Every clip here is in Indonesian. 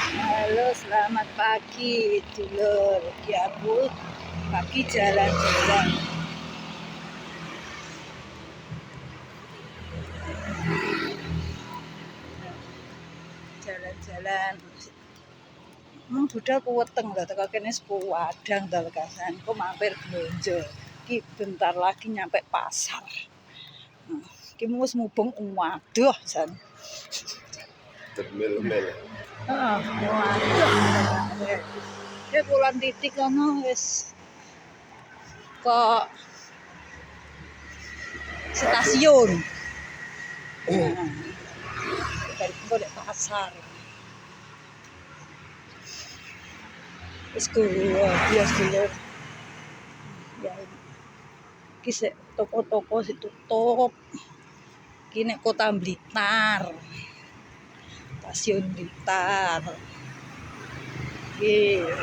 Halo, selamat pagi, dulur. Ya Bu, pagi jalan-jalan. Jalan-jalan. Budal kuweteng lho teko kene sepuh Wadang Dalkasan. Ku mampir belanja. Ki bentar lagi nyampe pasar. Ki wis mubeng waduh san. Mil-mil. Heeh, waduh. Ya pulang titik kono wis kok stasiun. Dari di pasar. Wis bias dulu. Ya iki toko-toko sik tutup. Iki nek Kota Blitar. Stasiun Blitar. Iki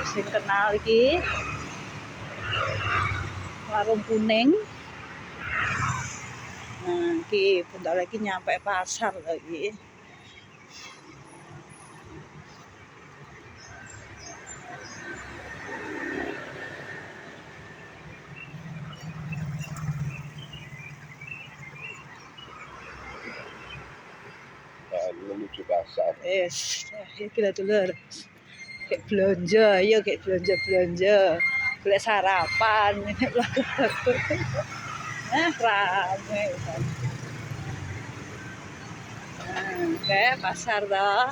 sing kenal iki. Warung Kuning. Nah, iki bentar lagi nyampe pasar lagi. Menuju pasar. Iki lho dulur. Kayak belanja, ya kayak belanja. Golek sarapan. Rame kan. Kayak pasar toh.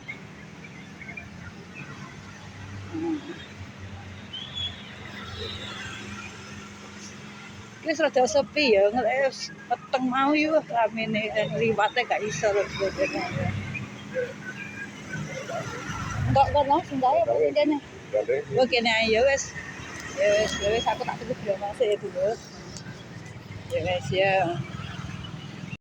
Wis rada sepi ya, ngelek peteng mau yo ramene dan liwate gak iso lho sebenarnya. Enggak kono sindaya kok kene. Oh kene ayo wis. Ya wis aku tak tuku biomas ya dulu. Ya wis ya.